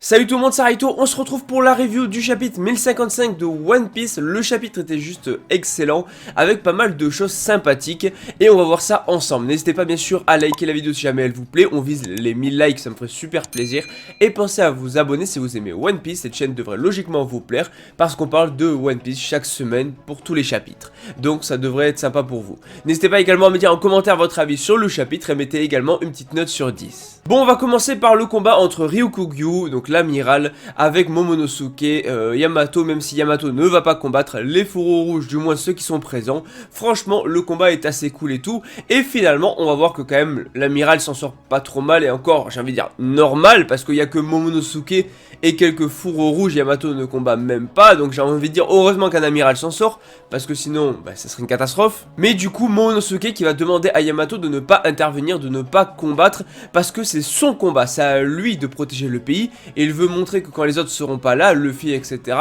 Salut tout le monde, c'est Raito, on se retrouve pour la review du chapitre 1055 de One Piece. Le chapitre était juste excellent, avec pas mal de choses sympathiques, et on va voir ça ensemble. N'hésitez pas bien sûr à liker la vidéo si jamais elle vous plaît, on vise les 1000 likes, ça me ferait super plaisir. Et pensez à vous abonner si vous aimez One Piece, cette chaîne devrait logiquement vous plaire, parce qu'on parle de One Piece chaque semaine pour tous les chapitres. Donc ça devrait être sympa pour vous. N'hésitez pas également à me dire en commentaire votre avis sur le chapitre, et mettez également une petite note sur 10. Bon, on va commencer par le combat entre Ryukugyu, donc l'amiral, avec Momonosuke, Yamato, même si Yamato ne va pas combattre les fourreaux rouges, du moins ceux qui sont présents. Franchement, le combat est assez cool et tout, et finalement, on va voir que quand même, l'amiral s'en sort pas trop mal, et encore, j'ai envie de dire, normal, parce qu'il y a que Momonosuke et quelques fourreaux rouges, Yamato ne combat même pas, donc j'ai envie de dire, heureusement qu'un amiral s'en sort, parce que sinon, bah, ça serait une catastrophe. Mais du coup, Momonosuke qui va demander à Yamato de ne pas intervenir, de ne pas combattre, parce que c'est son combat, c'est à lui de protéger le pays, et il veut montrer que quand les autres seront pas là, Luffy, etc.,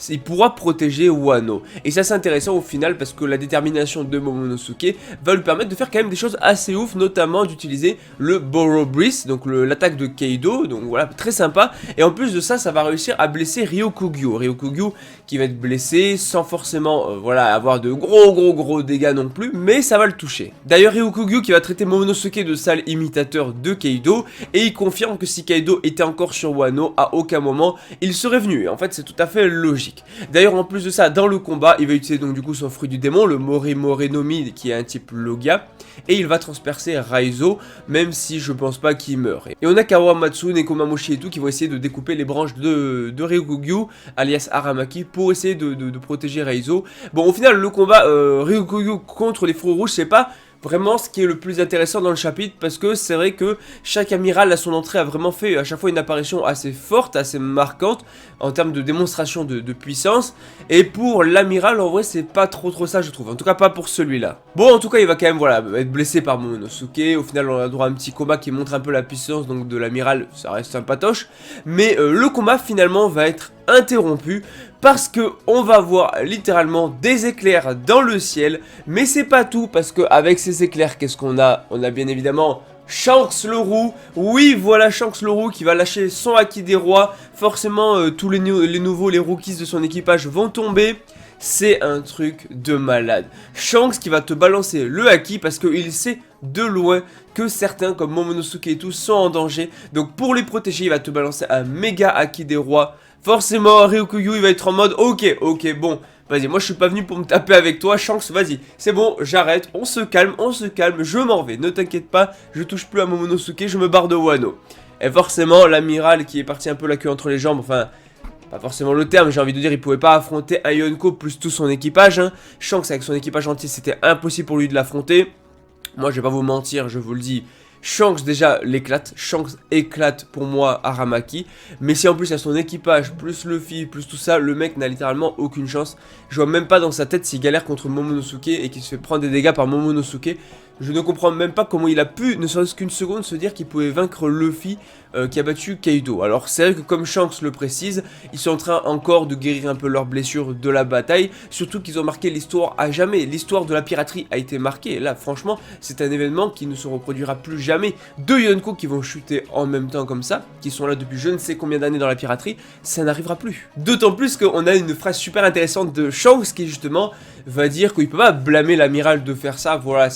il pourra protéger Wano. Et ça c'est intéressant au final, parce que la détermination de Momonosuke va lui permettre de faire quand même des choses assez ouf, notamment d'utiliser le Borrow Breath, donc l'attaque de Kaido, donc voilà, très sympa, et en plus de ça, ça va réussir à blesser Ryukugyu. Ryukugyu qui va être blessé sans forcément voilà, avoir de gros dégâts non plus, mais ça va le toucher. D'ailleurs, Ryukugyu qui va traiter Momonosuke de sale imitateur de Kaido, et il confirme que si Kaido était encore sur Wano, à aucun moment il serait venu, et en fait c'est tout à fait logique. D'ailleurs, en plus de ça, dans le combat, il va utiliser donc du coup son fruit du démon, le Morimori no Mi, qui est un type Logia, et il va transpercer Raizo, même si je pense pas qu'il meure. Et on a Kawamatsu, Nekomamushi et tout qui vont essayer de découper les branches de Ryukugyu, alias Aramaki, pour essayer de protéger Raizo. Bon, au final, le combat Ryukugyu contre les fourreaux rouges, c'est pas vraiment ce qui est le plus intéressant dans le chapitre, parce que c'est vrai que chaque amiral à son entrée a vraiment fait à chaque fois une apparition assez forte, assez marquante en termes de démonstration de puissance, et pour l'amiral en vrai c'est pas trop ça je trouve, en tout cas pas pour celui-là. Bon, en tout cas il va quand même voilà être blessé par Momonosuke, au final on a droit à un petit combat qui montre un peu la puissance donc de l'amiral, ça reste sympatoche, mais le combat finalement va être interrompu parce que on va voir littéralement des éclairs dans le ciel, mais c'est pas tout, parce que avec ces éclairs qu'est-ce qu'on a? On a bien évidemment Shanks le roux, oui voilà Shanks le roux qui va lâcher son haki des rois, forcément tous les nouveaux, les rookies de son équipage vont tomber. C'est un truc de malade. Shanks qui va te balancer le haki parce qu'il sait de loin que certains comme Momonosuke et tout sont en danger. Donc pour les protéger, il va te balancer un méga haki des rois. Forcément, Ryukugyu il va être en mode ok, bon, vas-y, moi je suis pas venu pour me taper avec toi, Shanks, vas-y, c'est bon, j'arrête, on se calme, je m'en vais, ne t'inquiète pas, je touche plus à Momonosuke, je me barre de Wano. Et forcément, l'amiral qui est parti un peu la queue entre les jambes, enfin... pas forcément le terme, j'ai envie de dire, il pouvait pas affronter un Yonko plus tout son équipage, hein. Shanks avec son équipage entier, c'était impossible pour lui de l'affronter. Moi, je vais pas vous mentir, je vous le dis, Shanks déjà l'éclate, Shanks éclate pour moi Aramaki, mais si en plus il y a son équipage, plus Luffy, plus tout ça, le mec n'a littéralement aucune chance. Je vois même pas dans sa tête s'il galère contre Momonosuke et qu'il se fait prendre des dégâts par Momonosuke. Je ne comprends même pas comment il a pu, ne serait-ce qu'une seconde, se dire qu'il pouvait vaincre Luffy qui a battu Kaido. Alors c'est vrai que comme Shanks le précise, ils sont en train encore de guérir un peu leurs blessures de la bataille, surtout qu'ils ont marqué l'histoire à jamais. L'histoire de la piraterie a été marquée, et là franchement c'est un événement qui ne se reproduira plus jamais. Deux Yonko qui vont chuter en même temps comme ça, qui sont là depuis je ne sais combien d'années dans la piraterie, ça n'arrivera plus. D'autant plus qu'on a une phrase super intéressante de Shanks qui justement va dire qu'il peut pas blâmer l'amiral de faire ça, voilà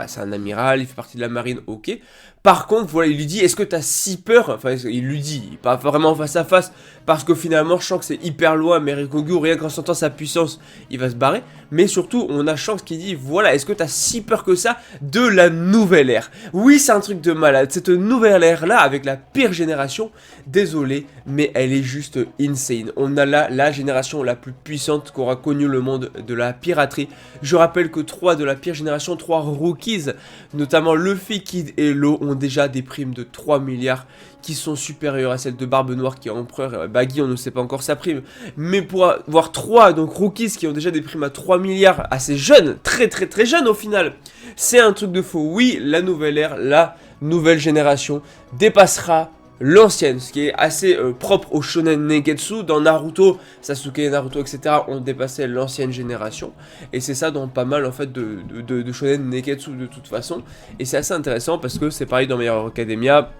c'est un amiral, il fait partie de la marine, ok. Par contre, voilà, il lui dit, est-ce que t'as si peur? Enfin, il lui dit, pas vraiment face à face, parce que finalement, Shanks est hyper loin, mais Ryukugyu, rien qu'en sentant sa puissance, il va se barrer. Mais surtout, on a Shanks qui dit, voilà, est-ce que t'as si peur que ça de la nouvelle ère? Oui, c'est un truc de malade, cette nouvelle ère-là, avec la pire génération, désolé, mais elle est juste insane. On a là la génération la plus puissante qu'aura connu le monde de la piraterie. Je rappelle que 3 de la pire génération, 3 rookies, notamment Luffy, Kid et Law, ont déjà des primes de 3 milliards qui sont supérieures à celles de Barbe Noire qui est empereur. Baggy, on ne sait pas encore sa prime, mais pour avoir 3 donc rookies qui ont déjà des primes à 3 milliards assez jeunes, très jeunes au final, c'est un truc de faux. Oui, la nouvelle ère, la nouvelle génération dépassera l'ancienne, ce qui est assez propre au shonen Negetsu. Dans Naruto, Sasuke, Naruto, etc. ont dépassé l'ancienne génération, et c'est ça dans pas mal en fait de shonen Negetsu de toute façon, et c'est assez intéressant parce que c'est pareil dans My Hero Academia.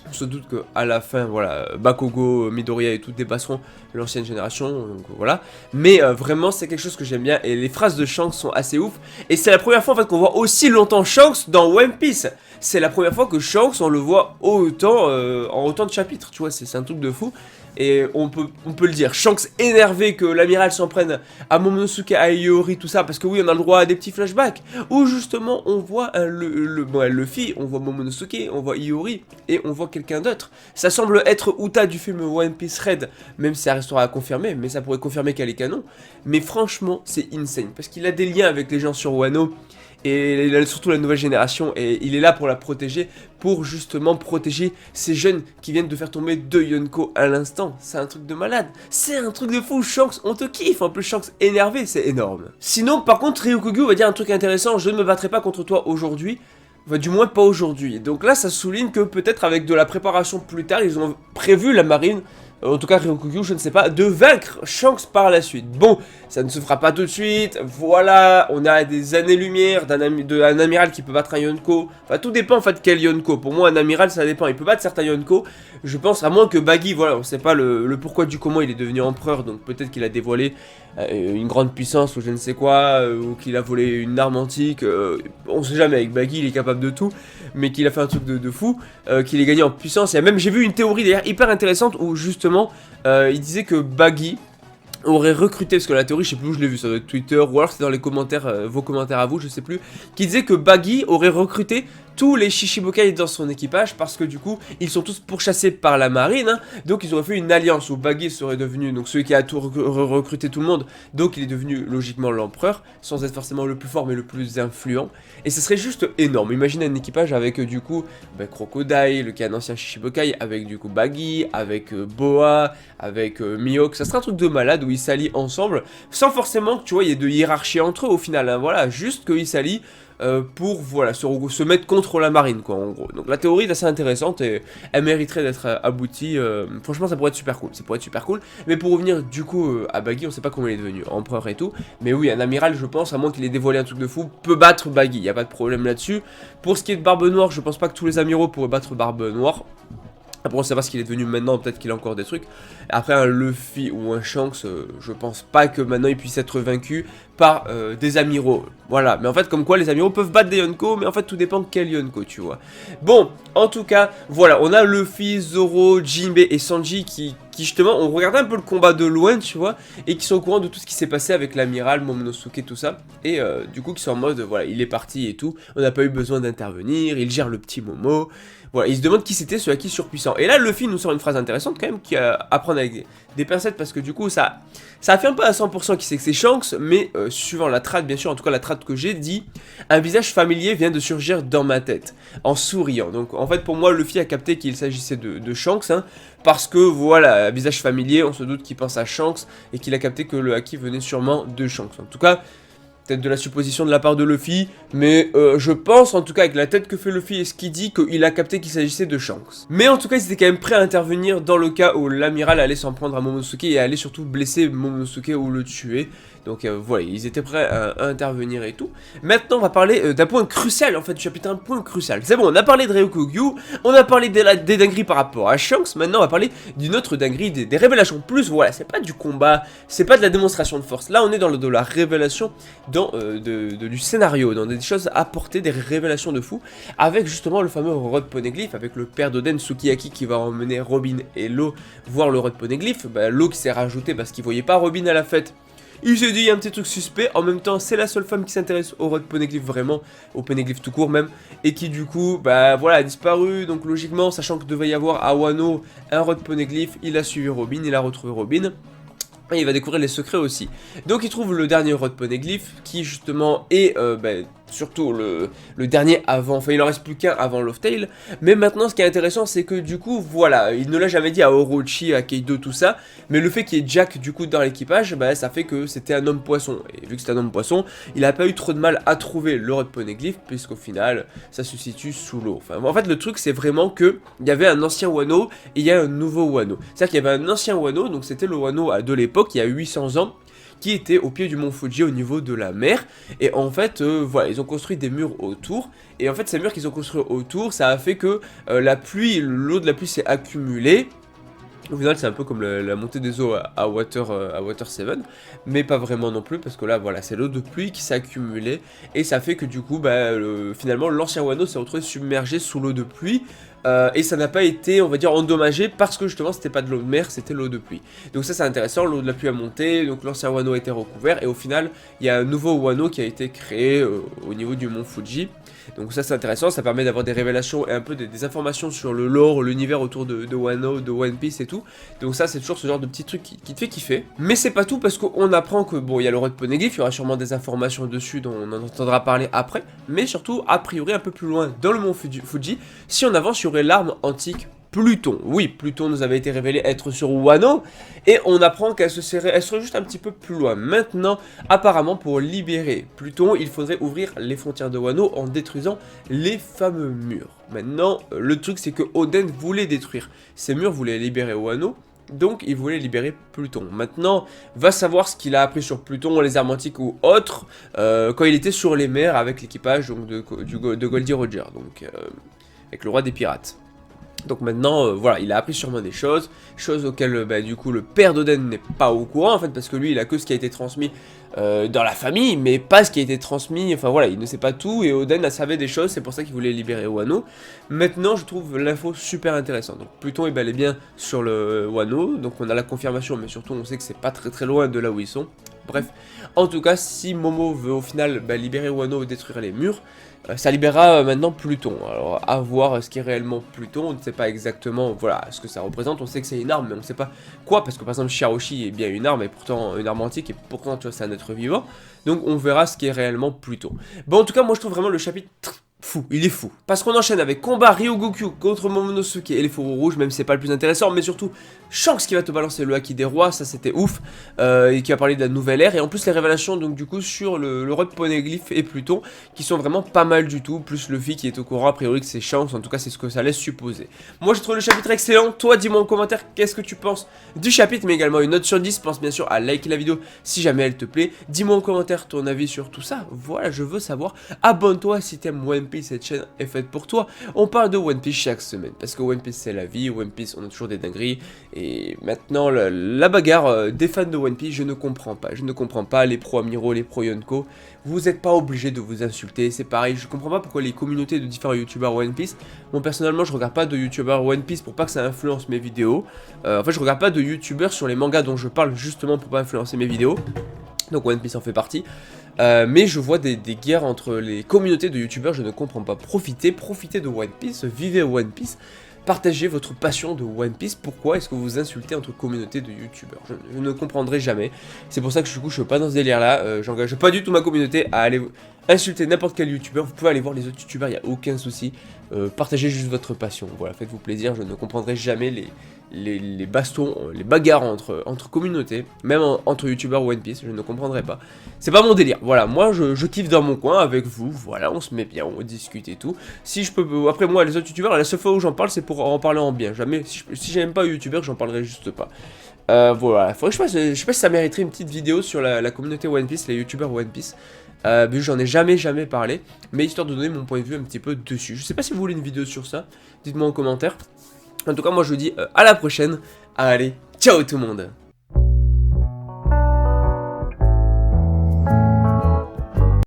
On se doute qu'à la fin, voilà, Bakugo, Midoriya et tout dépasseront l'ancienne génération, donc voilà. Mais vraiment, c'est quelque chose que j'aime bien, et les phrases de Shanks sont assez ouf. Et c'est la première fois en fait qu'on voit aussi longtemps Shanks dans One Piece. C'est la première fois que Shanks, on le voit autant, en autant de chapitres, tu vois, c'est un truc de fou. Et on peut le dire, Shanks énervé que l'amiral s'en prenne à Momonosuke, à Iori, tout ça, parce que oui, on a le droit à des petits flashbacks, où justement on voit Luffy, on voit Momonosuke, on voit Iori, et on voit quelqu'un d'autre. Ça semble être Uta du film One Piece Red, même si ça restera à confirmer, mais ça pourrait confirmer qu'elle est canon. Mais franchement, c'est insane, parce qu'il a des liens avec les gens sur Wano, et il a surtout la nouvelle génération, et il est là pour la protéger, pour justement protéger ces jeunes qui viennent de faire tomber 2 Yonko à l'instant. C'est un truc de malade, c'est un truc de fou. Shanks, on te kiffe, en plus Shanks énervé, c'est énorme. Sinon, par contre, Ryukugyu va dire un truc intéressant: je ne me battrai pas contre toi aujourd'hui. Enfin, du moins pas aujourd'hui. Donc là, ça souligne que peut-être avec de la préparation plus tard, ils ont prévu, la marine, en tout cas Ryukugyu, je ne sais pas, de vaincre Shanks par la suite. Bon, ça ne se fera pas tout de suite, voilà, on a des années-lumière d'un amiral qui peut battre un Yonko. Enfin, tout dépend en fait quel Yonko. Pour moi, un amiral, ça dépend, il peut battre certains Yonko. Je pense, à moins que Baggy, voilà, on sait pas le pourquoi du comment il est devenu empereur, donc peut-être qu'il a dévoilé une grande puissance ou je ne sais quoi, ou qu'il a volé une arme antique, on sait jamais, avec Baggy il est capable de tout, mais qu'il a fait un truc de fou, qu'il est gagné en puissance. Il y a même, j'ai vu une théorie d'ailleurs hyper intéressante où justement il disait que Baggy aurait recruté, parce que la théorie je sais plus où je l'ai vu, ça doit être Twitter ou alors c'est dans les commentaires, vos commentaires à vous, je sais plus, qui disait que Baggy aurait recruté tous les Shishibukai dans son équipage parce que du coup ils sont tous pourchassés par la marine, hein, donc ils auraient fait une alliance où Baggy serait devenu donc celui qui a tout recruté tout le monde, donc il est devenu logiquement l'empereur sans être forcément le plus fort mais le plus influent, et ce serait juste énorme. Imaginez un équipage avec du coup Crocodile qui est un ancien Shishibukai, avec du coup Baggy, avec Boa, avec Mihawk, ça serait un truc de malade où ils s'allient ensemble sans forcément que tu vois il y ait de hiérarchie entre eux au final, hein, voilà, juste qu'ils s'allient pour voilà se mettre contre la marine quoi en gros. Donc la théorie est assez intéressante et elle mériterait d'être aboutie, franchement ça pourrait être super cool, mais pour revenir du coup à Baggy, on sait pas comment il est devenu empereur et tout, mais oui un amiral je pense, à moins qu'il ait dévoilé un truc de fou, peut battre Baggy, y a pas de problème là-dessus. Pour ce qui est de Barbe Noire, je pense pas que tous les amiraux pourraient battre Barbe Noire. Après on sait pas ce qu'il est devenu maintenant, peut-être qu'il a encore des trucs. Après un Luffy ou un Shanks, je pense pas que maintenant il puisse être vaincu par des amiraux. Voilà, mais en fait comme quoi les amiraux peuvent battre des Yonko, mais en fait tout dépend de quel Yonko tu vois. Bon, en tout cas, voilà, on a Luffy, Zoro, Jinbei et Sanji qui justement ont regardé un peu le combat de loin tu vois, et qui sont au courant de tout ce qui s'est passé avec l'amiral, Momonosuke, tout ça. Et du coup qui sont en mode, voilà, il est parti et tout, on n'a pas eu besoin d'intervenir, il gère le petit Momo. Voilà, il se demande qui c'était ce Haki surpuissant. Et là, Luffy nous sort une phrase intéressante quand même, qui a à prendre avec des pincettes, parce que du coup, ça affirme pas à 100% qui c'est que c'est Shanks, mais suivant la trad, bien sûr, en tout cas la trad que j'ai dit, un visage familier vient de surgir dans ma tête, en souriant. Donc en fait, pour moi, Luffy a capté qu'il s'agissait de Shanks, hein, parce que voilà, un visage familier, on se doute qu'il pense à Shanks, et qu'il a capté que le Haki venait sûrement de Shanks. En tout cas, peut-être de la supposition de la part de Luffy, mais je pense en tout cas avec la tête que fait Luffy et ce qu'il dit qu'il a capté qu'il s'agissait de Shanks. Mais en tout cas ils étaient quand même prêts à intervenir dans le cas où l'amiral allait s'en prendre à Momonosuke et allait surtout blesser Momonosuke ou le tuer. Donc voilà, ils étaient prêts à intervenir et tout. Maintenant on va parler d'un point crucial en fait du chapitre, un point crucial. C'est bon, on a parlé de Ryukugyu, on a parlé des dingueries par rapport à Shanks, maintenant on va parler d'une autre dinguerie, des révélations. Plus voilà, c'est pas du combat, c'est pas de la démonstration de force, là on est dans de la révélation, du scénario, dans des choses apportées, des révélations de fou, avec justement le fameux Rod Poneglyph, avec le père d'Oden, Sukiyaki, qui va emmener Robin et Law voir le Rod Poneglyph. Law qui s'est rajouté parce qu'il voyait pas Robin à la fête. Il s'est dit, il y a un petit truc suspect, en même temps, c'est la seule femme qui s'intéresse au Rod Poneglyph vraiment, au Poneglyph tout court même, et qui du coup, voilà, a disparu, donc logiquement, sachant que devait y avoir à Wano un Rod Poneglyph, il a suivi Robin, il a retrouvé Robin, et il va découvrir les secrets aussi. Donc il trouve le dernier Rod Poneglyph, qui justement est, surtout le dernier avant, enfin il en reste plus qu'un avant Loftail, mais maintenant ce qui est intéressant c'est que du coup voilà, il ne l'a jamais dit à Orochi, à Kaido, tout ça, mais le fait qu'il y ait Jack du coup dans l'équipage, ça fait que c'était un homme poisson, et vu que c'est un homme poisson, il n'a pas eu trop de mal à trouver le Rod Poneglyph, puisqu'au final ça se situe sous l'eau. Enfin en fait le truc c'est vraiment que il y avait un ancien Wano et il y a un nouveau Wano, c'est-à-dire qu'il y avait un ancien Wano, donc c'était le Wano de l'époque, il y a 800 ans, qui était au pied du mont Fuji au niveau de la mer. Et en fait, voilà, ils ont construit des murs autour. Et en fait, ces murs qu'ils ont construits autour, ça a fait que la pluie, l'eau de la pluie s'est accumulée. Au final, c'est un peu comme la montée des eaux à Water 7, mais pas vraiment non plus, parce que là, voilà, c'est l'eau de pluie qui s'est accumulée, et ça fait que du coup, finalement, l'ancien Wano s'est retrouvé submergé sous l'eau de pluie, et ça n'a pas été, on va dire, endommagé, parce que justement, c'était pas de l'eau de mer, c'était l'eau de pluie. Donc ça, c'est intéressant, l'eau de la pluie a monté, donc l'ancien Wano a été recouvert, et au final, il y a un nouveau Wano qui a été créé au niveau du mont Fuji. Donc ça c'est intéressant, ça permet d'avoir des révélations et un peu des informations sur le lore, l'univers autour de Wano, de One Piece et tout. Donc ça c'est toujours ce genre de petit truc qui te fait kiffer. Mais c'est pas tout parce qu'on apprend que bon il y a le roi de Poneglyph, il y aura sûrement des informations dessus dont on en entendra parler après. Mais surtout a priori un peu plus loin dans le mont Fuji, si on avance il y aurait l'arme antique Pluton. Oui, Pluton nous avait été révélé être sur Wano, et on apprend qu'elle serait juste un petit peu plus loin. Maintenant, apparemment, pour libérer Pluton, il faudrait ouvrir les frontières de Wano en détruisant les fameux murs. Maintenant, le truc, c'est que Oden voulait détruire ces murs, voulait libérer Wano, donc il voulait libérer Pluton. Maintenant, va savoir ce qu'il a appris sur Pluton, les armes antiques ou autres, quand il était sur les mers avec l'équipage de Goldie Roger, donc avec le roi des pirates. Donc maintenant, voilà, il a appris sûrement des choses auxquelles, du coup, le père d'Oden n'est pas au courant, en fait, parce que lui, il a que ce qui a été transmis dans la famille, mais pas ce qui a été transmis, enfin voilà, il ne sait pas tout, et Oden a savait des choses, c'est pour ça qu'il voulait libérer Wano. Maintenant, je trouve l'info super intéressante. Donc Pluton est bel et bien sur le Wano, donc on a la confirmation, mais surtout on sait que c'est pas très loin de là où ils sont. Bref, en tout cas, si Momo veut au final libérer Wano et détruire les murs, ça libérera maintenant Pluton. Alors à voir ce qui est réellement Pluton, on ne sait pas exactement voilà ce que ça représente, on sait que c'est une arme mais on ne sait pas quoi, parce que par exemple Shiroshi est bien une arme et pourtant une arme antique et pourtant tu vois c'est un être vivant, donc on verra ce qui est réellement Pluton. Bon en tout cas moi je trouve vraiment le chapitre fou, il est fou. Parce qu'on enchaîne avec combat Ryugoku contre Momonosuke et les fourreaux rouges, même si c'est pas le plus intéressant, mais surtout Shanks qui va te balancer le haki des rois, ça c'était ouf, et qui va parler de la nouvelle ère, et en plus les révélations donc du coup sur le roi de Poneglyph et Pluton, qui sont vraiment pas mal du tout, plus Luffy qui est au courant a priori que c'est Shanks, en tout cas c'est ce que ça laisse supposer. Moi je trouve le chapitre excellent, toi dis-moi en commentaire qu'est-ce que tu penses du chapitre, mais également une note sur 10, pense bien sûr à liker la vidéo si jamais elle te plaît, dis-moi en commentaire ton avis sur tout ça, voilà je veux savoir, abonne-toi si t'aimes One Piece, cette chaîne est faite pour toi, on parle de One Piece chaque semaine, parce que One Piece c'est la vie, One Piece on a toujours des dingueries, et maintenant la bagarre des fans de One Piece je ne comprends pas, les pro Amiro, les pro Yonko, vous n'êtes pas obligés de vous insulter, c'est pareil, je comprends pas pourquoi les communautés de différents youtubeurs One Piece, moi personnellement je regarde pas de youtubeurs One Piece pour pas que ça influence mes vidéos, en fait je regarde pas de youtubeurs sur les mangas dont je parle justement pour pas influencer mes vidéos, donc One Piece en fait partie. Mais je vois des guerres entre les communautés de youtubeurs, je ne comprends pas. Profitez de One Piece, vivez One Piece, partagez votre passion de One Piece. Pourquoi est-ce que vous insultez entre communautés de youtubeurs? Je ne comprendrai jamais. C'est pour ça que du coup je suis pas dans ce délire là, j'engage pas du tout ma communauté à aller insulter n'importe quel youtubeur. Vous pouvez aller voir les autres youtubeurs, il n'y a aucun souci. Partagez juste votre passion, voilà, faites-vous plaisir, je ne comprendrai jamais les bastons, les bagarres entre communautés, même entre youtubeurs One Piece, je ne comprendrai pas. C'est pas mon délire, voilà, moi je kiffe dans mon coin avec vous, voilà, on se met bien, on discute et tout. Si je peux, après moi les autres youtubeurs, la seule fois où j'en parle c'est pour en parler en bien, jamais, si j'aime pas un youtubeur j'en parlerai juste pas. Voilà, faudrait que je sais pas si ça mériterait une petite vidéo sur la communauté One Piece, les youtubeurs One Piece. J'en ai jamais parlé, mais histoire de donner mon point de vue un petit peu dessus. Je sais pas si vous voulez une vidéo sur ça, dites-moi en commentaire. En tout cas moi je vous dis à la prochaine, allez, ciao tout le monde.